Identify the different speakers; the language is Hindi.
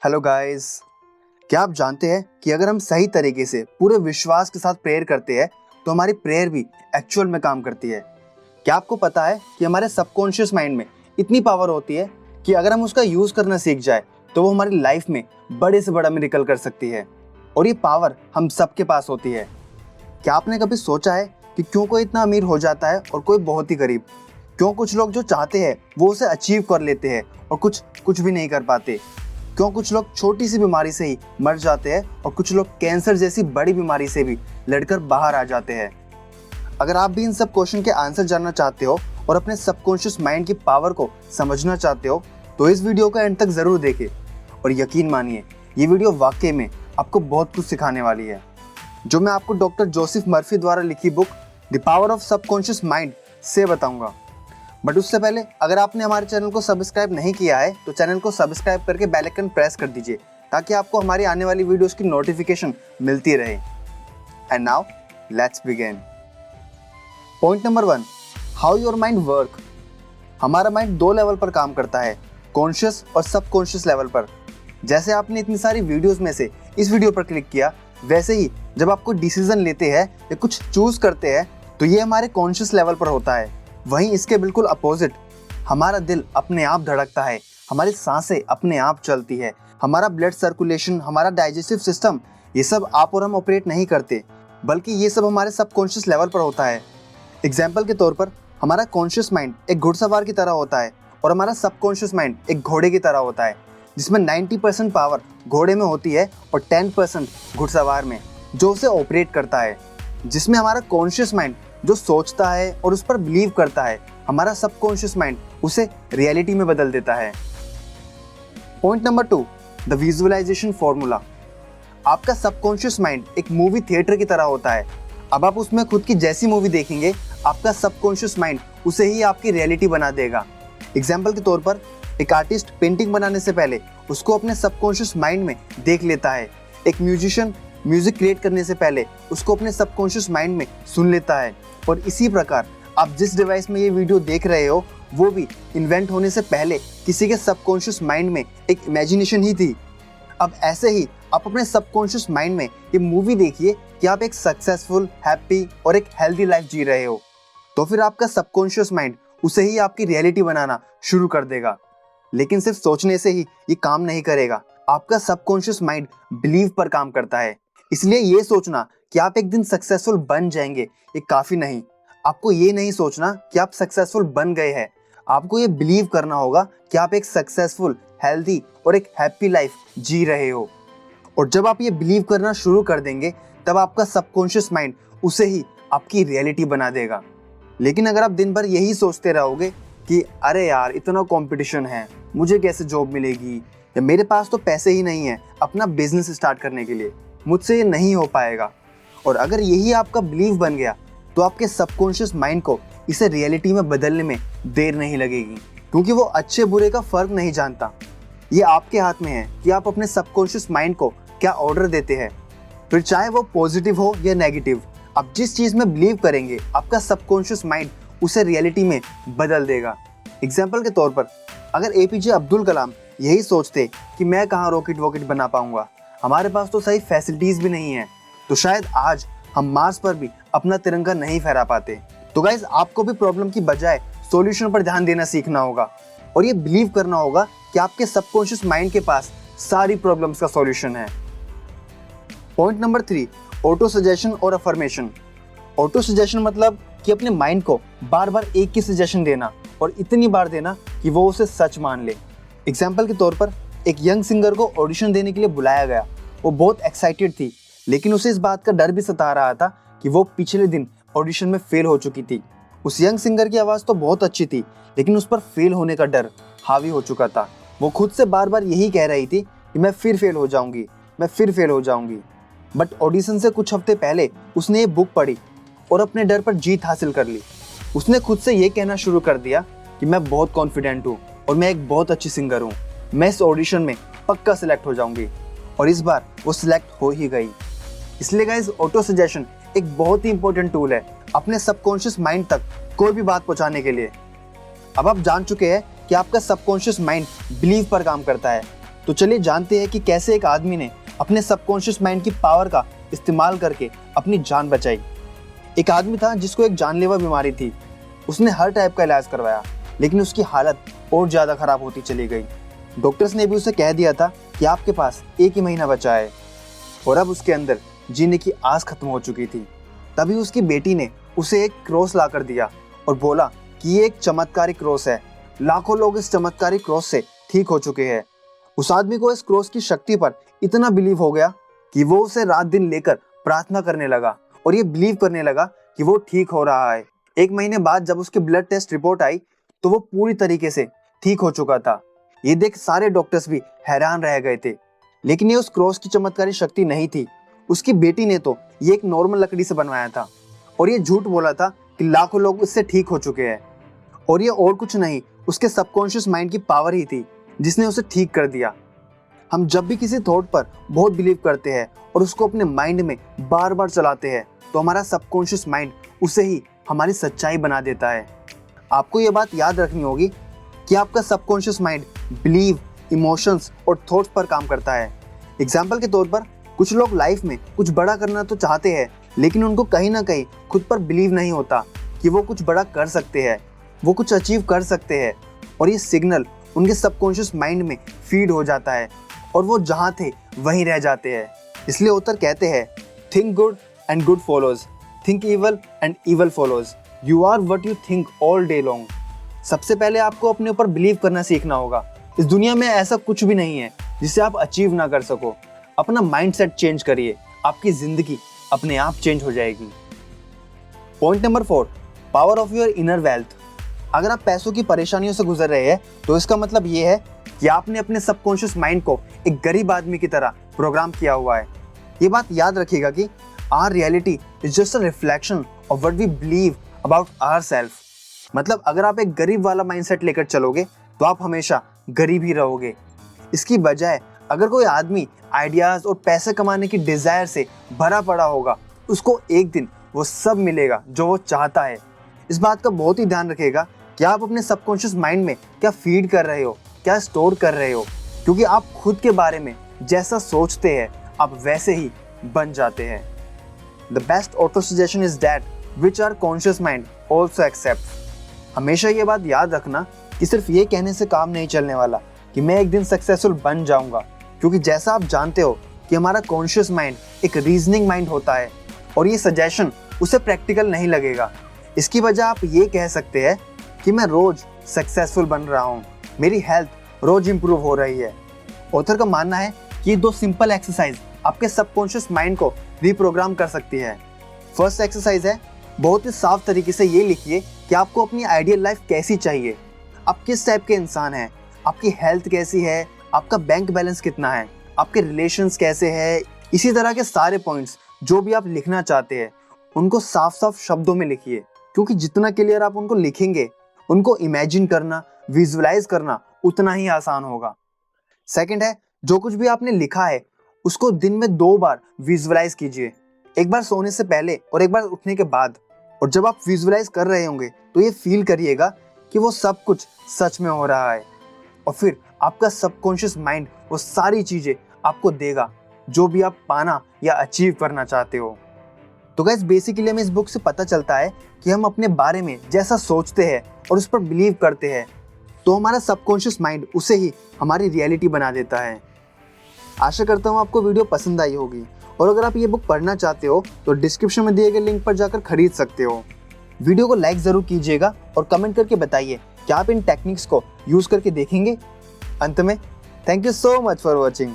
Speaker 1: हेलो गाइस, क्या आप जानते हैं कि अगर हम सही तरीके से पूरे विश्वास के साथ प्रेयर करते हैं तो हमारी प्रेयर भी एक्चुअल में काम करती है। क्या आपको पता है कि हमारे सबकॉन्शियस माइंड में इतनी पावर होती है कि अगर हम उसका यूज़ करना सीख जाए तो वो हमारी लाइफ में बड़े से बड़ा मिरेकल कर सकती है, और ये पावर हम सबके पास होती है। क्या आपने कभी सोचा है कि क्यों कोई इतना अमीर हो जाता है और कोई बहुत ही गरीब? क्यों कुछ लोग जो चाहते हैं वो उसे अचीव कर लेते हैं और कुछ भी नहीं कर पाते? क्यों कुछ लोग छोटी सी बीमारी से ही मर जाते हैं और कुछ लोग कैंसर जैसी बड़ी बीमारी से भी लड़कर बाहर आ जाते हैं? अगर आप भी इन सब क्वेश्चन के आंसर जानना चाहते हो और अपने सबकॉन्शियस माइंड की पावर को समझना चाहते हो तो इस वीडियो को एंड तक जरूर देखें, और यकीन मानिए ये वीडियो वाकई में आपको बहुत कुछ सिखाने वाली है, जो मैं आपको डॉक्टर जोसेफ मर्फी द्वारा लिखी book the power of subconscious mind से बताऊंगा। बट उससे पहले अगर आपने हमारे चैनल को सब्सक्राइब नहीं किया है तो चैनल को सब्सक्राइब करके बेल आइकन प्रेस कर दीजिए ताकि आपको हमारी आने वाली वीडियोस की नोटिफिकेशन मिलती रहे। And now let's begin. Point number 1, how your mind work. हमारा माइंड 2 लेवल पर काम करता है, कॉन्शियस और सबकॉन्शियस लेवल पर। जैसे आपने इतनी सारी वीडियोस में से इस वीडियो पर क्लिक किया, वैसे ही जब आपको डिसीजन लेते हैं या कुछ चूज करते हैं तो ये हमारे कॉन्शियस लेवल पर होता है। वहीं इसके बिल्कुल अपोजिट, हमारा दिल अपने आप धड़कता है, हमारी सांसें अपने आप चलती है, हमारा ब्लड सर्कुलेशन, हमारा डाइजेस्टिव सिस्टम, ये सब आप और हम ऑपरेट नहीं करते, बल्कि ये सब हमारे सबकॉन्शियस लेवल पर होता है। एग्जाम्पल के तौर पर हमारा कॉन्शियस माइंड एक घुड़सवार की तरह होता है और हमारा सबकॉन्शियस माइंड एक घोड़े की तरह होता है, जिसमें 90% पावर घोड़े में होती है और 10% घुड़सवार में, जो उसे ऑपरेट करता है। जिसमें हमारा कॉन्शियस माइंड जो सोचता है और उस पर बिलीव करता है, हमारा सबकॉन्शियस माइंड उसे रियलिटी में बदल देता है। Point number 2, the visualisation formula. आपका सबकॉन्शियस माइंड एक मूवी थिएटर की तरह होता है। अब आप उसमें खुद की जैसी मूवी देखेंगे, आपका सबकॉन्शियस माइंड उसे ही आपकी रियलिटी बना देगा। एग्जाम्पल के तौर पर एक आर्टिस्ट पेंटिंग बनाने से पहले उसको अपने सबकॉन्शियस माइंड में देख लेता है। एक म्यूजिशियन म्यूजिक क्रिएट करने से पहले उसको अपने सबकॉन्शियस माइंड में सुन लेता है। और इसी प्रकार आप जिस डिवाइस में ये वीडियो देख रहे हो वो भी इन्वेंट होने से पहले किसी के सबकॉन्शियस माइंड में एक इमेजिनेशन ही थी। अब ऐसे ही आप अपने सबकॉन्शियस माइंड में ये मूवी देखिए कि आप एक सक्सेसफुल, हैप्पी और एक हेल्दी लाइफ जी रहे हो, तो फिर आपका सबकॉन्शियस माइंड उसे ही आपकी रियलिटी बनाना शुरू कर देगा। लेकिन सिर्फ सोचने से ही ये काम नहीं करेगा, आपका सबकॉन्शियस माइंड बिलीव पर काम करता है। इसलिए ये सोचना कि आप एक दिन सक्सेसफुल बन जाएंगे ये काफी नहीं। आपको ये नहीं सोचना कि आप सक्सेसफुल बन गए हैं, आपको ये बिलीव करना होगा कि आप एक सक्सेसफुल, हेल्दी और एक हैप्पी लाइफ जी रहे हो। और जब आप ये बिलीव करना शुरू कर देंगे तब आपका सबकॉन्शियस माइंड उसे ही आपकी रियलिटी बना देगा। लेकिन अगर आप दिन भर यही सोचते रहोगे कि अरे यार इतना कंपटीशन है, मुझे कैसे जॉब मिलेगी, या मेरे पास तो पैसे ही नहीं है अपना बिजनेस स्टार्ट करने के लिए, मुझसे ये नहीं हो पाएगा, और अगर यही आपका बिलीव बन गया तो आपके सबकॉन्शियस माइंड को इसे रियलिटी में बदलने में देर नहीं लगेगी, क्योंकि वो अच्छे बुरे का फर्क नहीं जानता। ये आपके हाथ में है कि आप अपने सबकॉन्शियस माइंड को क्या ऑर्डर देते हैं। फिर चाहे वो पॉजिटिव हो या नेगेटिव, आप जिस चीज़ में बिलीव करेंगे आपका सबकॉन्शियस माइंड उसे रियलिटी में बदल देगा। एग्जाम्पल के तौर पर अगर एपीजे अब्दुल कलाम यही सोचते कि मैं कहाँ रॉकेट वॉकेट बना पाऊंगा, हमारे पास तो सही फैसिलिटीज भी नहीं है, तो शायद आज हम मार्स पर भी अपना तिरंगा नहीं फहरा पाते। तो गाइज, आपको भी प्रॉब्लम की बजाय सॉल्यूशन पर ध्यान देना सीखना होगा और ये बिलीव करना होगा कि आपके सबकॉन्शियस माइंड के पास सारी प्रॉब्लम्स का सॉल्यूशन है। पॉइंट नंबर 3, ऑटो सजेशन और अफर्मेशन। ऑटो सजेशन मतलब कि अपने माइंड को बार बार एक ही सजेशन देना और इतनी बार देना कि वो उसे सच मान ले। एग्जाम्पल के तौर पर एक यंग सिंगर को ऑडिशन देने के लिए बुलाया गया। वो बहुत एक्साइटेड थी, लेकिन उसे इस बात का डर भी सता रहा था कि वो पिछले दिन ऑडिशन में फेल हो चुकी थी। उस यंग सिंगर की आवाज़ तो बहुत अच्छी थी, लेकिन उस पर फेल होने का डर हावी हो चुका था। वो खुद से बार बार यही कह रही थी कि मैं फिर फेल हो जाऊंगी, मैं फिर फेल हो जाऊंगी। बट ऑडिशन से कुछ हफ्ते पहले उसने ये बुक पढ़ी और अपने डर पर जीत हासिल कर ली। उसने खुद से ये कहना शुरू कर दिया कि मैं बहुत कॉन्फिडेंट हूँ और मैं एक बहुत अच्छी सिंगर हूँ, मैं इस ऑडिशन में पक्का सिलेक्ट हो जाऊंगी। और इस बार वो सिलेक्ट हो ही गई। इसलिए गाइस, ऑटो सजेशन एक बहुत ही इंपॉर्टेंट टूल है अपने सबकॉन्शियस माइंड तक कोई भी बात पहुंचाने के लिए। अब आप जान चुके हैं कि आपका सबकॉन्शियस माइंड बिलीव पर काम करता है, तो चलिए जानते हैं कि कैसे एक आदमी ने अपने सबकॉन्शियस माइंड की पावर का इस्तेमाल करके अपनी जान बचाई। एक आदमी था जिसको एक जानलेवा बीमारी थी। उसने हर टाइप का इलाज करवाया, लेकिन उसकी हालत और ज़्यादा खराब होती चली गई। डॉक्टर्स ने भी उसे कह दिया था कि आपके पास 1 ही महीना बचा है, और अब उसके अंदर जीने की आस खत्म हो चुकी थी। तभी उसकी बेटी ने उसे एक क्रॉस ला कर दिया और बोला कि ये एक चमत्कारी क्रॉस है, लाखों लोग इस चमत्कारी क्रॉस से ठीक हो चुके हैं। उस आदमी को इस क्रॉस की शक्ति पर इतना बिलीव हो गया कि वो उसे रात दिन लेकर प्रार्थना करने लगा और ये बिलीव करने लगा कि वो ठीक हो रहा है। 1 महीने बाद जब उसकी ब्लड टेस्ट रिपोर्ट आई तो वो पूरी तरीके से ठीक हो चुका था। ये देख सारे डॉक्टर्स भी हैरान रह गए थे। लेकिन ये उस क्रॉस की चमत्कारी शक्ति नहीं थी। उसकी बेटी ने तो ये एक नॉर्मल लकड़ी से बनवाया था और ये झूठ बोला था कि लाखों लोग इससे ठीक हो चुके हैं। और ये और कुछ नहीं, उसके सबकॉन्शियस माइंड की पावर ही थी जिसने उसे ठीक कर दिया। हम जब भी किसी थॉट पर बहुत बिलीव करते हैं और उसको अपने माइंड में बार बार चलाते हैं तो हमारा सबकॉन्शियस माइंड उसे ही हमारी सच्चाई बना देता है। आपको ये बात याद रखनी होगी कि आपका सबकॉन्शियस माइंड बिलीव, इमोशंस और थॉट्स पर काम करता है। एग्जाम्पल के तौर पर कुछ लोग लाइफ में कुछ बड़ा करना तो चाहते हैं, लेकिन उनको कहीं ना कहीं खुद पर बिलीव नहीं होता कि वो कुछ बड़ा कर सकते हैं, वो कुछ अचीव कर सकते हैं, और ये सिग्नल उनके सबकॉन्शियस माइंड में फीड हो जाता है और वो जहाँ थे वहीं रह जाते हैं। इसलिए ऑथर कहते हैं, think good and good follows, think evil and evil follows, you are what you think all day long. सबसे पहले आपको अपने ऊपर बिलीव करना सीखना होगा। इस दुनिया में ऐसा कुछ भी नहीं है जिसे आप अचीव ना कर सको। अपना माइंडसेट चेंज करिए, आपकी जिंदगी अपने आप चेंज हो जाएगी। Point number 4, power of your inner wealth. अगर आप पैसों की परेशानियों से गुजर रहे हैं तो इसका मतलब ये है कि आपने अपने सबकॉन्शियस माइंड को एक गरीब आदमी की तरह प्रोग्राम किया हुआ है। ये बात याद रखिएगा कि our reality is just a reflection of what we believe about ourselves. मतलब अगर आप एक गरीब वाला माइंडसेट लेकर चलोगे तो आप हमेशा गरीब ही रहोगे। इसकी बजाय अगर कोई आदमी आइडियाज और पैसे कमाने की डिजायर से भरा पड़ा होगा, उसको एक दिन वो सब मिलेगा जो वो चाहता है। इस बात का बहुत ही ध्यान रखिएगा कि आप अपने सबकॉन्शियस माइंड में क्या फीड कर रहे हो, क्या स्टोर कर रहे हो, क्योंकि आप खुद के बारे में जैसा सोचते हैं आप वैसे ही बन जाते हैं। The best auto suggestion is that which our conscious mind also accept. हमेशा ये बात याद रखना कि सिर्फ ये कहने से काम नहीं चलने वाला कि मैं एक दिन सक्सेसफुल बन जाऊंगा, क्योंकि जैसा आप जानते हो कि हमारा कॉन्शियस माइंड एक रीजनिंग माइंड होता है और ये सजेशन उसे प्रैक्टिकल नहीं लगेगा। इसकी वजह आप ये कह सकते हैं कि मैं रोज सक्सेसफुल बन रहा हूँ, मेरी हेल्थ रोज इंप्रूव हो रही है। ऑथर का मानना है कि ये 2 सिंपल एक्सरसाइज आपके सबकॉन्शियस माइंड को रिप्रोग्राम कर सकती है। फर्स्ट एक्सरसाइज है, बहुत ही साफ तरीके से ये लिखिए कि आपको अपनी आइडियल लाइफ कैसी चाहिए, आप किस टाइप के इंसान हैं, आपकी हेल्थ कैसी है, आपका बैंक बैलेंस कितना है, आपके रिलेशंस कैसे हैं। इसी तरह के सारे पॉइंट्स जो भी आप लिखना चाहते हैं उनको साफ साफ शब्दों में लिखिए, क्योंकि जितना क्लियर आप उनको लिखेंगे उनको इमेजिन करना, विजुअलाइज करना उतना ही आसान होगा। सेकंड है, जो कुछ भी आपने लिखा है उसको दिन में 2 बार विजुअलाइज कीजिए, एक बार सोने से पहले और एक बार उठने के बाद। और जब आप विजुअलाइज कर रहे होंगे तो ये फील करिएगा कि वो सब कुछ सच में हो रहा है, और फिर आपका सबकॉन्शियस माइंड वो सारी चीजें आपको देगा जो भी आप पाना या अचीव करना चाहते हो। तो गाइस बेसिकली हमें इस बुक से पता चलता है कि हम अपने बारे में जैसा सोचते हैं और उस पर बिलीव करते हैं तो हमारा सबकॉन्शियस माइंड उसे ही हमारी रियलिटी बना देता है। आशा करता हूँ आपको वीडियो पसंद आई होगी, और अगर आप ये बुक पढ़ना चाहते हो तो डिस्क्रिप्शन में दिए गए लिंक पर जाकर खरीद सकते हो। वीडियो को लाइक ज़रूर कीजिएगा और कमेंट करके बताइए कि आप इन टेक्निक्स को यूज़ करके देखेंगे। अंत में thank you so much for watching.